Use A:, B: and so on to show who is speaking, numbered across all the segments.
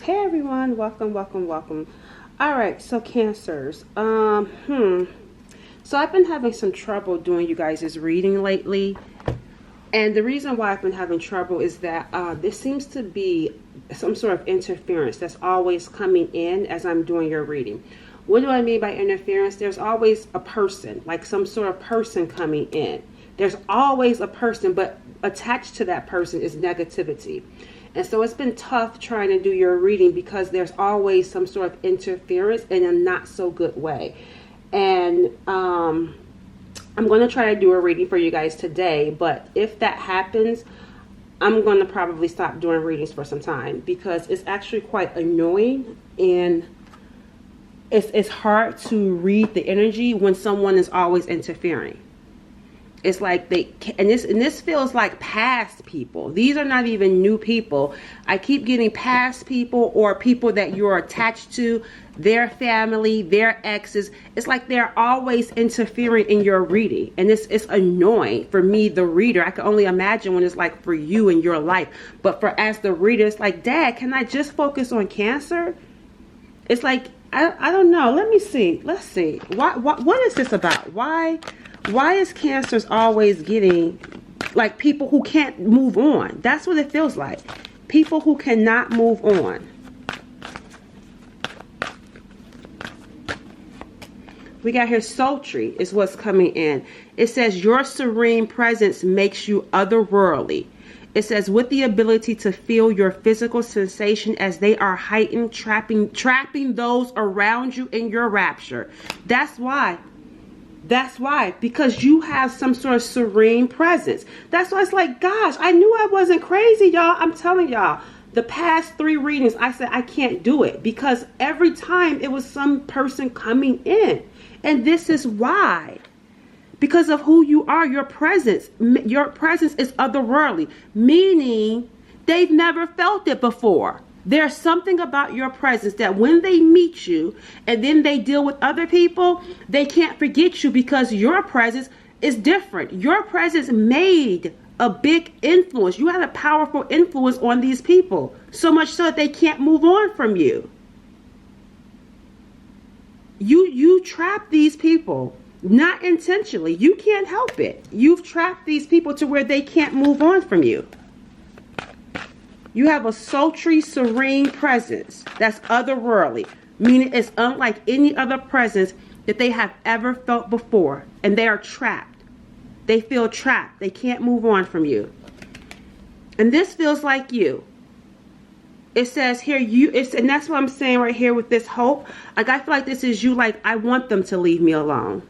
A: Hey everyone, welcome. All right, so Cancers. So I've been having some trouble doing you guys' reading lately. And the reason why I've been having trouble is that there seems to be some sort of interference that's always coming in as I'm doing your reading. What do I mean by interference? There's always a person, like some sort of person coming in. There's always a person, but attached to that person is negativity. And so it's been tough trying to do your reading because there's always some sort of interference in a not so good way. And I'm going to try to do a reading for you guys today, but if that happens, I'm going to probably stop doing readings for some time because it's actually quite annoying and it's hard to read the energy when someone is always interfering. It's like this feels like past people. These are not even new people. I keep getting past people or people that you're attached to, their family, their exes. It's like they're always interfering in your reading. And it's annoying for me, the reader. I can only imagine when it's like for you in your life. But for as the reader, it's like, Dad, can I just focus on Cancer? It's like, I don't know. Let me see. Let's see. What is this about? Why is Cancers always getting like people who can't move on? That's what it feels like. People who cannot move on. We got here sultry is what's coming in. It says your serene presence makes you otherworldly. It says with the ability to feel your physical sensation as they are heightened, trapping those around you in your rapture. That's why. That's why, because you have some sort of serene presence. That's why it's like, gosh, I knew I wasn't crazy, y'all. I'm telling y'all, the past 3 readings, I said I can't do it because every time it was some person coming in. And this is why. Because of who you are, your presence is otherworldly, meaning they've never felt it before. There's something about your presence that when they meet you and then they deal with other people, they can't forget you because your presence is different. Your presence made a big influence. You had a powerful influence on these people, so much so that they can't move on from you. You trap these people, not intentionally. You can't help it. You've trapped these people to where they can't move on from you. You have a sultry, serene presence that's otherworldly, meaning it's unlike any other presence that they have ever felt before. And they are trapped. They feel trapped. They can't move on from you. And this feels like you. It says here, and that's what I'm saying right here with this hope. Like, I feel like this is you, like, I want them to leave me alone.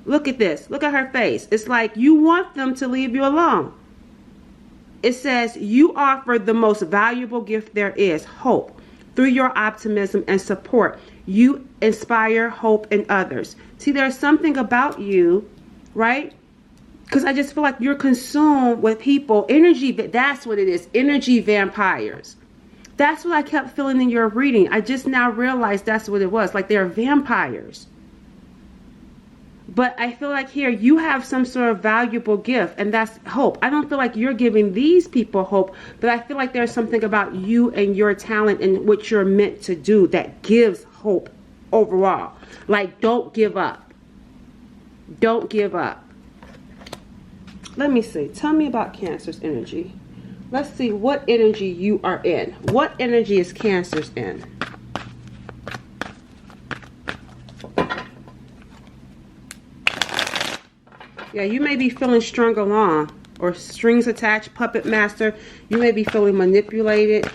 A: Look at this. Look at her face. It's like you want them to leave you alone. It says you offer the most valuable gift there is, hope. Through your optimism and support, you inspire hope in others. See, there's something about you, right? Because I just feel like you're consumed with people. Energy, that's what it is. Energy vampires. That's what I kept feeling in your reading. I just now realized that's what it was. Like they're vampires. But I feel like here you have some sort of valuable gift, and that's hope. I don't feel like you're giving these people hope, but I feel like there's something about you and your talent and what you're meant to do that gives hope overall. Like, don't give up. Don't give up. Let me see. Tell me about Cancer's energy. Let's see what energy you are in. What energy is Cancer's in? Yeah, you may be feeling strung along or strings attached, puppet master. You may be feeling manipulated.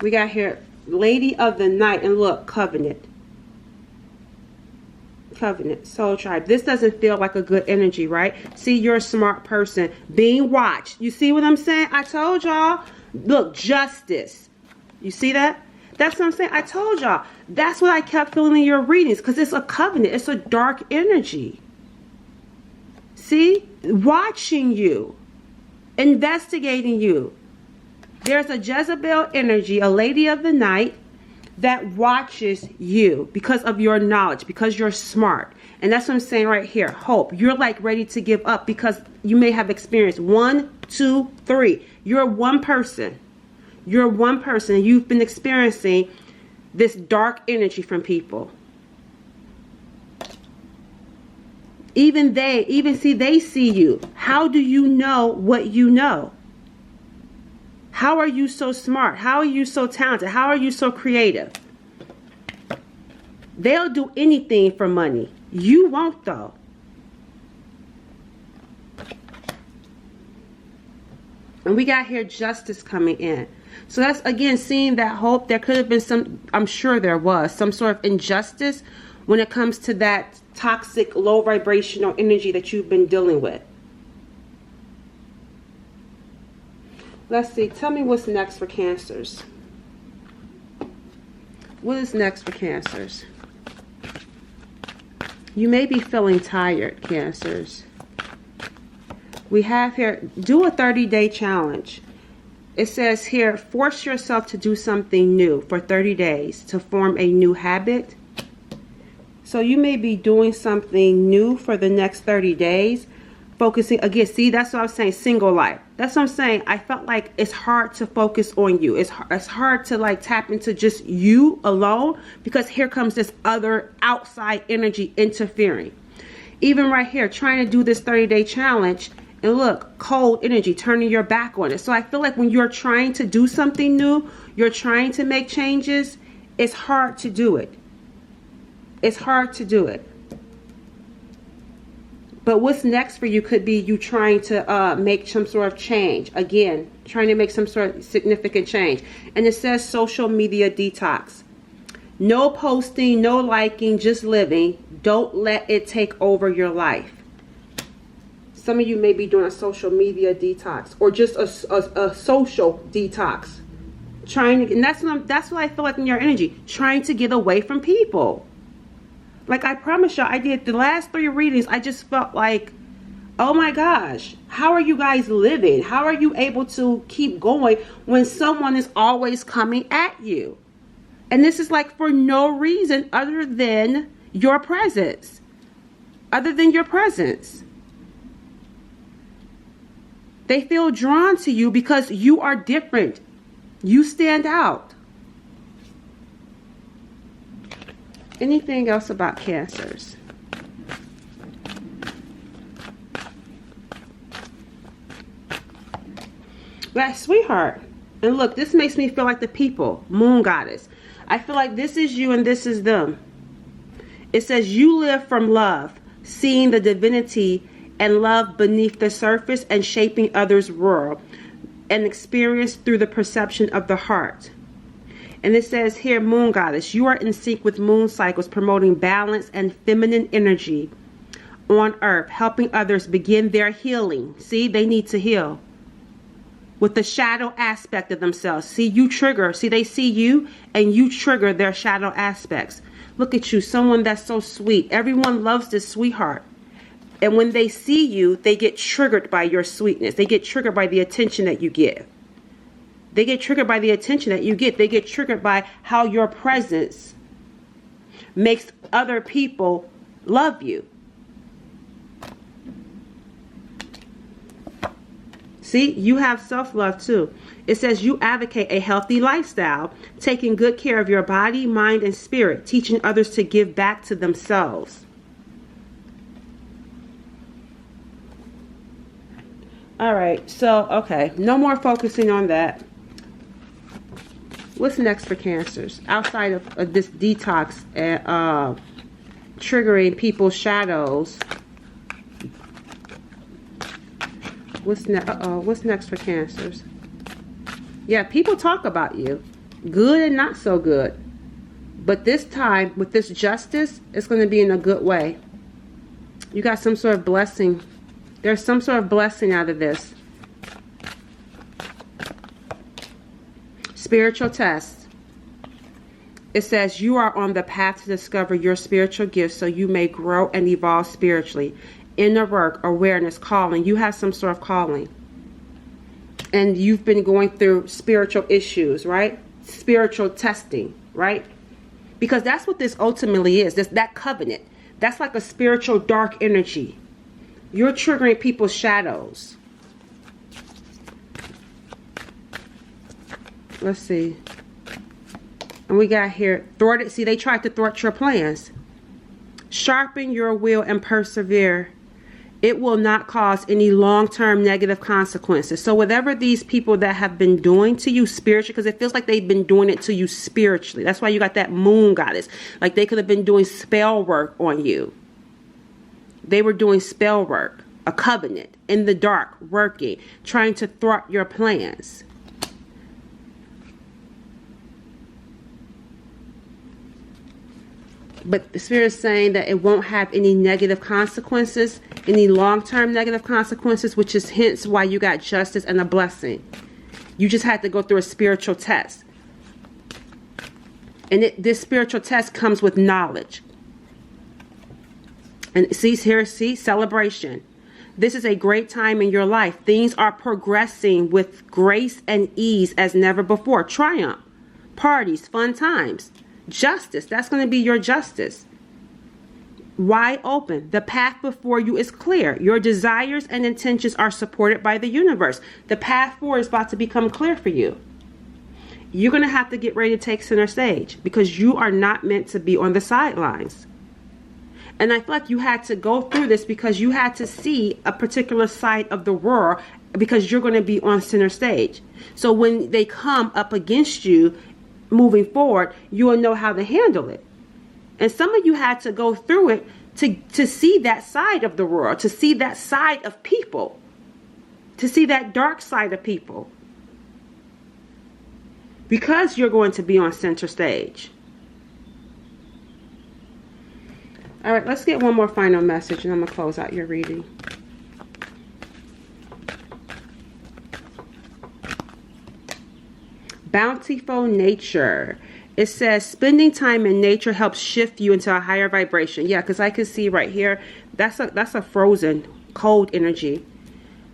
A: We got here Lady of the Night, and look, Covenant. Covenant, Soul Tribe. This doesn't feel like a good energy, right? See, you're a smart person being watched. You see what I'm saying? I told y'all. Look, justice. You see that? That's what I'm saying. I told y'all. That's what I kept feeling in your readings because it's a covenant. It's a dark energy. See? Watching you. Investigating you. There's a Jezebel energy, a Lady of the Night, that watches you because of your knowledge, because you're smart. And that's what I'm saying right here. Hope. You're like ready to give up because you may have experienced 1, 2, 3. You're one person. You're one person, and you've been experiencing this dark energy from people. Even they see you. How do you know what you know? How are you so smart? How are you so talented? How are you so creative? They'll do anything for money. You won't, though. And we got here justice coming in. So that's, again, seeing that hope. There could have been some, I'm sure there was, some sort of injustice when it comes to that toxic, low vibrational energy that you've been dealing with. Let's see. Tell me what's next for Cancers. What is next for Cancers? You may be feeling tired, Cancers. We have here, do a 30-day challenge. It says here, force yourself to do something new for 30 days to form a new habit. So you may be doing something new for the next 30 days. Focusing, again, see, that's what I was saying, single life. That's what I'm saying. I felt like it's hard to focus on you. It's hard to like tap into just you alone, because here comes this other outside energy interfering. Even right here, trying to do this 30-day challenge, and look, cold energy, turning your back on it. So I feel like when you're trying to do something new, you're trying to make changes, it's hard to do it. It's hard to do it. But what's next for you could be you trying to make some sort of change. Again, trying to make some sort of significant change. And it says social media detox. No posting, no liking, just living. Don't let it take over your life. Some of you may be doing a social media detox, or just a social detox. Trying to, and that's what I feel like in your energy. Trying to get away from people. Like I promise y'all, I did the last 3 readings. I just felt like, oh my gosh, how are you guys living? How are you able to keep going when someone is always coming at you? And this is like for no reason other than your presence. Other than your presence. They feel drawn to you because you are different. You stand out. Anything else about Cancers? Right, sweetheart. And look, this makes me feel like the people, moon goddess. I feel like this is you and this is them. It says you live from love, seeing the divinity and love beneath the surface and shaping others' world and experience through the perception of the heart. And it says here, moon goddess, you are in sync with moon cycles, promoting balance and feminine energy on earth, helping others begin their healing. See, they need to heal with the shadow aspect of themselves. See, you trigger. See, they see you and you trigger their shadow aspects. Look at you, someone that's so sweet. Everyone loves this sweetheart. And when they see you, they get triggered by your sweetness. They get triggered by the attention that you give. They get triggered by the attention that you get. They get triggered by how your presence makes other people love you. See, you have self-love too. It says you advocate a healthy lifestyle, taking good care of your body, mind, and spirit, teaching others to give back to themselves. All right, so, okay, no more focusing on that. What's next for Cancers? Outside of this detox and triggering people's shadows. What's next for Cancers? Yeah, people talk about you. Good and not so good. But this time, with this justice, it's going to be in a good way. You got some sort of blessing. There's some sort of blessing out of this. Spiritual test. It says you are on the path to discover your spiritual gifts so you may grow and evolve spiritually. Inner work, awareness, calling. You have some sort of calling. And you've been going through spiritual issues, right? Spiritual testing, right? Because that's what this ultimately is. That covenant. That's like a spiritual dark energy. You're triggering people's shadows. Let's see. And we got here, thwarted. See, they tried to thwart your plans. Sharpen your will and persevere. It will not cause any long-term negative consequences. So whatever these people that have been doing to you spiritually, because it feels like they've been doing it to you spiritually. That's why you got that moon goddess. Like they could have been doing spell work on you. They were doing spell work, a covenant in the dark, working, trying to thwart your plans. But the Spirit is saying that it won't have any negative consequences, any long-term negative consequences, which is hence why you got justice and a blessing. You just had to go through a spiritual test. And this spiritual test comes with knowledge. And see here, see, celebration. This is a great time in your life. Things are progressing with grace and ease as never before. Triumph, parties, fun times. Justice, that's going to be your justice. Wide open. The path before you is clear. Your desires and intentions are supported by the universe. The path forward is about to become clear for you. You're going to have to get ready to take center stage because you are not meant to be on the sidelines. And I feel like you had to go through this because you had to see a particular side of the world because you're going to be on center stage. So when they come up against you, moving forward, you will know how to handle it. And some of you had to go through it to see that side of the world, to see that side of people, to see that dark side of people. Because you're going to be on center stage. All right, let's get one more final message and I'm going to close out your reading. Bountiful nature. It says spending time in nature helps shift you into a higher vibration. Yeah, because I can see right here, that's a frozen, cold energy.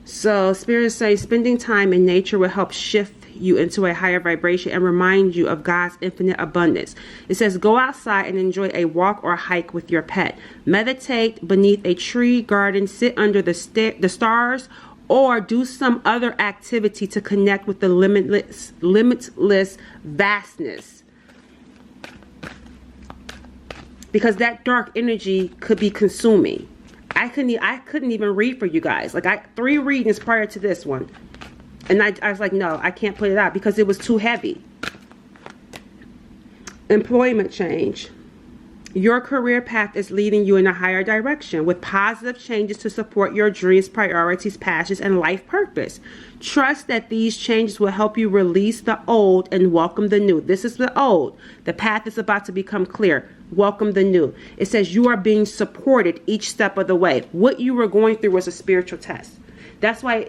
A: So Spirit is saying spending time in nature will help shift you into a higher vibration and remind you of God's infinite abundance. It says go outside and enjoy a walk or hike with your pet. Meditate beneath a tree, garden, sit under the stars, or do some other activity to connect with the limitless vastness. Because that dark energy could be consuming. I couldn't even read for you guys. Like 3 readings prior to this one. And I was like, no, I can't put it out because it was too heavy. Employment change. Your career path is leading you in a higher direction with positive changes to support your dreams, priorities, passions, and life purpose. Trust that these changes will help you release the old and welcome the new. This is the old. The path is about to become clear. Welcome the new. It says you are being supported each step of the way. What you were going through was a spiritual test. That's why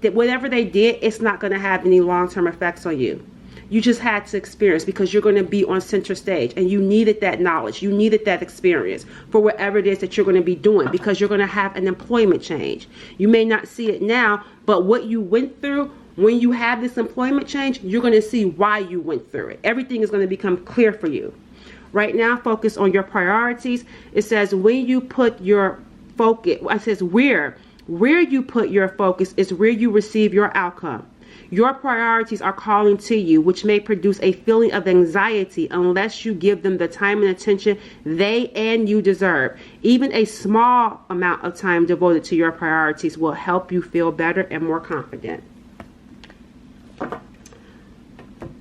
A: whatever they did, it's not going to have any long-term effects on you. You just had to experience because you're going to be on center stage and you needed that knowledge. You needed that experience for whatever it is that you're going to be doing because you're going to have an employment change. You may not see it now, but what you went through, when you have this employment change, you're going to see why you went through it. Everything is going to become clear for you. Right now, focus on your priorities. It says when you put your focus, it says where you put your focus is where you receive your outcome. Your priorities are calling to you, which may produce a feeling of anxiety unless you give them the time and attention they and you deserve. Even a small amount of time devoted to your priorities will help you feel better and more confident.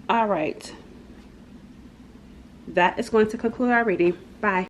A: All right. That is going to conclude our reading. Bye.